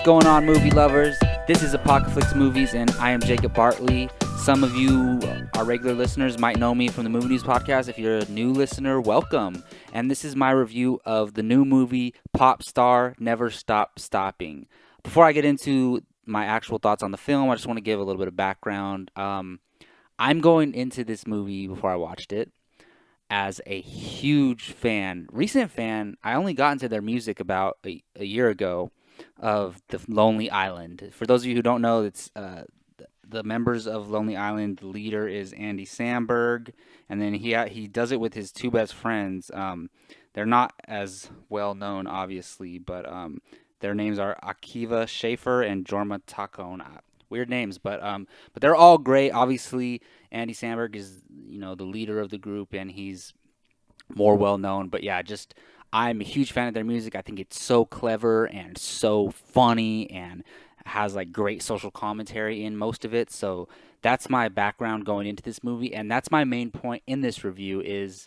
What's going on, movie lovers? This is Apocalypse Movies, and I am Jacob Bartley. Some of you, our regular listeners, might know me from the Movie News Podcast. If you're a new listener, welcome. And this is my review of the new movie, Popstar, Never Stop Stopping. Before I get into my actual thoughts on the film, I just want to give a little bit of background. I'm going into this movie before I watched it as a huge fan, recent fan. I only got into their music about a year ago of the Lonely Island. For those of you who don't know, it's the members of Lonely Island. The leader is Andy Samberg, and then he does it with his two best friends. They're not as well known, obviously, but their names are Akiva Schaffer and Jorma Tacone. Weird names, but they're all great. Obviously, Andy Samberg is the leader of the group, and he's more well known. But yeah, I'm a huge fan of their music. I think it's so clever and so funny and has like great social commentary in most of it. So that's my background going into this movie, and that's my main point in this review is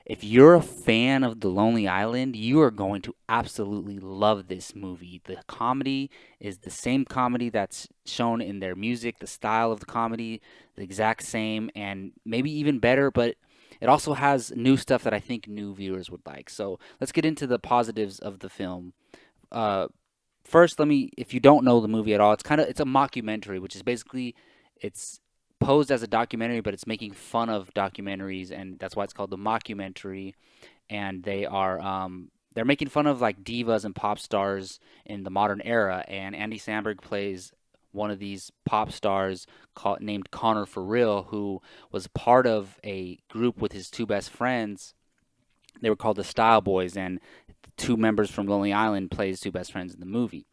if you're a fan of The Lonely Island, you are going to absolutely love this movie. The comedy is the same comedy that's shown in their music, the style of the comedy, the exact same, and maybe even better, but it also has new stuff that I think new viewers would like. So let's get into the positives of the film. First, if you don't know the movie at all, it's a mockumentary, which is basically it's posed as a documentary, but it's making fun of documentaries, and that's why it's called the mockumentary. And they're making fun of like divas and pop stars in the modern era, and Andy Samberg plays one of these pop stars named Connor For Real, who was part of a group with his two best friends. They were called the Style Boys, and two members from Lonely Island plays two best friends in the movie.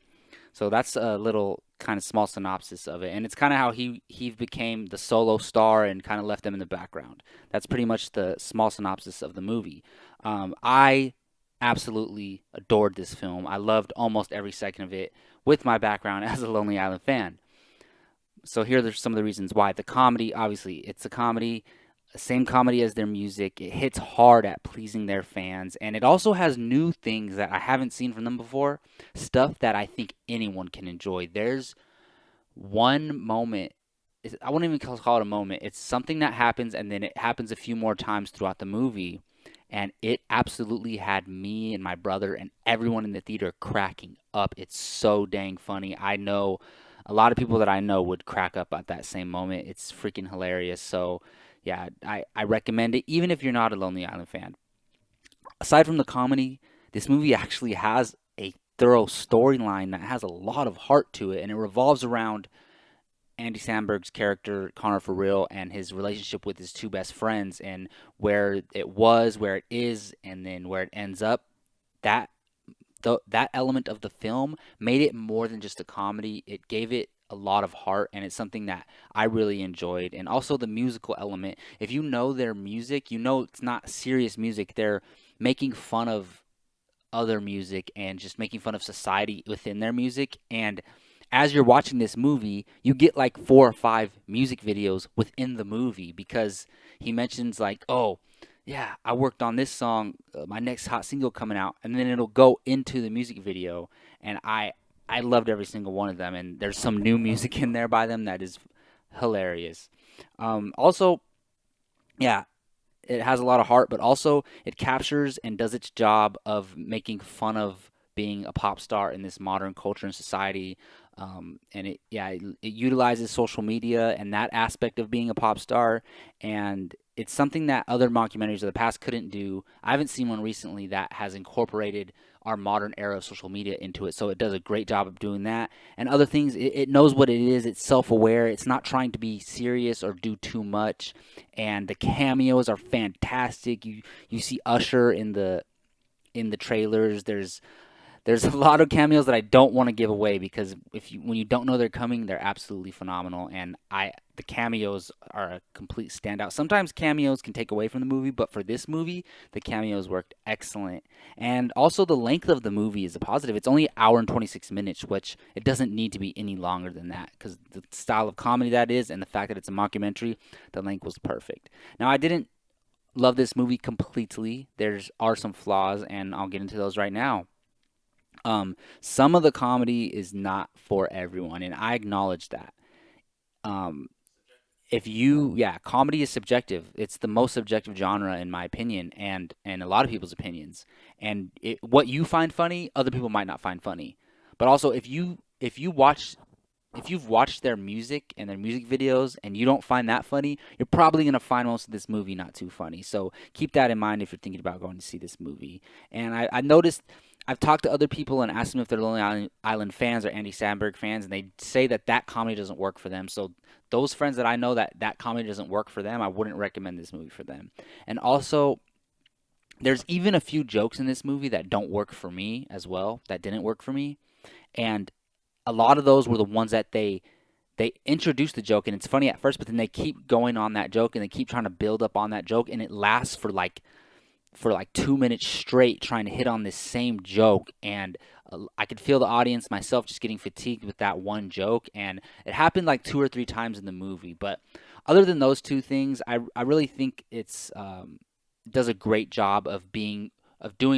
So that's a little kind of small synopsis of it, and it's kind of how he became the solo star and kind of left them in the background. That's pretty much the small synopsis of the movie. I absolutely adored this film. I loved almost every second of it with my background as a Lonely Island fan. So here are some of the reasons why. The comedy, obviously, it's a comedy. Same comedy as their music. It hits hard at pleasing their fans, and it also has new things that I haven't seen from them before, stuff that I think anyone can enjoy. There's one moment, I wouldn't even call it a moment. It's something that happens, and then it happens a few more times throughout the movie, and it absolutely had me and my brother and everyone in the theater cracking up. It's so dang funny. I know a lot of people that I know would crack up at that same moment. It's freaking hilarious. So yeah, I recommend it, even if you're not a Lonely Island fan. Aside from the comedy, this movie actually has a thorough storyline that has a lot of heart to it, and it revolves around Andy Samberg's character, Connor For Real, and his relationship with his two best friends, and where it was, where it is, and then where it ends up. That element of the film made it more than just a comedy. It gave it a lot of heart, and it's something that I really enjoyed. And also the musical element. If you know their music, you know it's not serious music. They're making fun of other music and just making fun of society within their music. And as you're watching this movie, you get like 4 or 5 music videos within the movie, because he mentions like, oh, yeah, I worked on this song, my next hot single coming out, and then it'll go into the music video, and I loved every single one of them, and there's some new music in there by them that is hilarious. Also, yeah, it has a lot of heart, but also it captures and does its job of making fun of being a pop star in this modern culture and society. And it utilizes social media and that aspect of being a pop star, and it's something that other mockumentaries of the past couldn't do. I haven't seen one recently that has incorporated our modern era of social media into it, so it does a great job of doing that. And other things, it knows what it is. It's self-aware. It's not trying to be serious or do too much. And the cameos are fantastic. You see Usher in the trailers. There's a lot of cameos that I don't want to give away, because when you don't know they're coming, they're absolutely phenomenal. And the cameos are a complete standout. Sometimes cameos can take away from the movie, but for this movie, the cameos worked excellent. And also the length of the movie is a positive. It's only an hour and 26 minutes, which it doesn't need to be any longer than that, because the style of comedy that is and the fact that it's a mockumentary, the length was perfect. Now, I didn't love this movie completely. There are some flaws, and I'll get into those right now. Some of the comedy is not for everyone, and I acknowledge that. Um, if you yeah, comedy is subjective. It's the most subjective genre in my opinion, and a lot of people's opinions. And what you find funny, other people might not find funny. But also, if you've watched their music and their music videos and you don't find that funny, you're probably going to find most of this movie not too funny. So keep that in mind if you're thinking about going to see this movie. And I noticed, I've talked to other people and asked them if they're Lonely Island fans or Andy Samberg fans, and they say that that comedy doesn't work for them. So those friends that I know that that comedy doesn't work for them, I wouldn't recommend this movie for them. And also, there's even a few jokes in this movie that don't work for me as well, that didn't work for me. And a lot of those were the ones that they introduce the joke and it's funny at first, but then they keep going on that joke and they keep trying to build up on that joke and it lasts for like 2 minutes straight trying to hit on this same joke. And I could feel the audience, myself, just getting fatigued with that one joke. And it happened like two or three times in the movie. But other than those two things, I really think it's does a great job of doing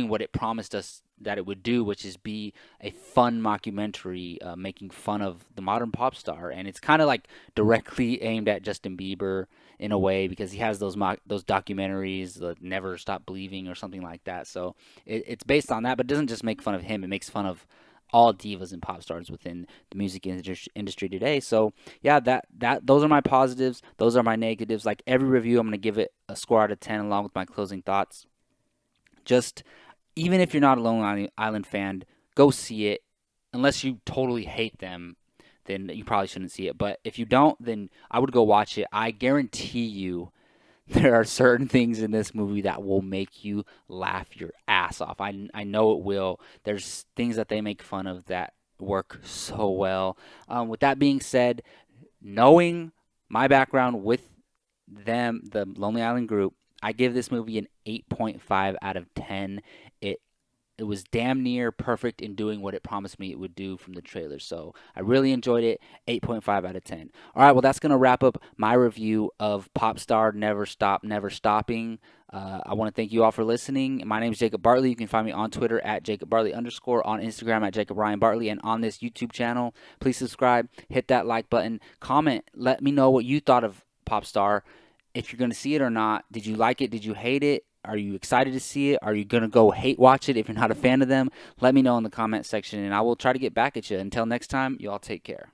what it promised us that it would do, which is be a fun mockumentary making fun of the modern pop star. And it's kind of like directly aimed at Justin Bieber in a way because he has those documentaries, Never Stop Believing or something like that. So it's based on that, but it doesn't just make fun of him. It makes fun of all divas and pop stars within the music industry today. So yeah, that those are my positives. Those are my negatives. Like every review, I'm gonna give it a score out of 10 along with my closing thoughts. Just even if you're not a Lonely Island fan, go see it. Unless you totally hate them, then you probably shouldn't see it. But if you don't, then I would go watch it. I guarantee you there are certain things in this movie that will make you laugh your ass off. I know it will. There's things that they make fun of that work so well. With that being said, knowing my background with them, the Lonely Island group, I give this movie an 8.5 out of 10. It it was damn near perfect in doing what it promised me it would do from the trailer. So I really enjoyed it. 8.5 out of 10. All right, well, that's going to wrap up my review of Popstar Never Stop, Never Stopping. I want to thank you all for listening. My name is Jacob Bartley. You can find me on Twitter at Jacob Bartley _, on Instagram at Jacob Ryan Bartley, and on this YouTube channel. Please subscribe, hit that like button, comment, let me know what you thought of Popstar. If you're going to see it or not, did you like it? Did you hate it? Are you excited to see it? Are you going to go hate watch it if you're not a fan of them? Let me know in the comment section, and I will try to get back at you. Until next time, you all take care.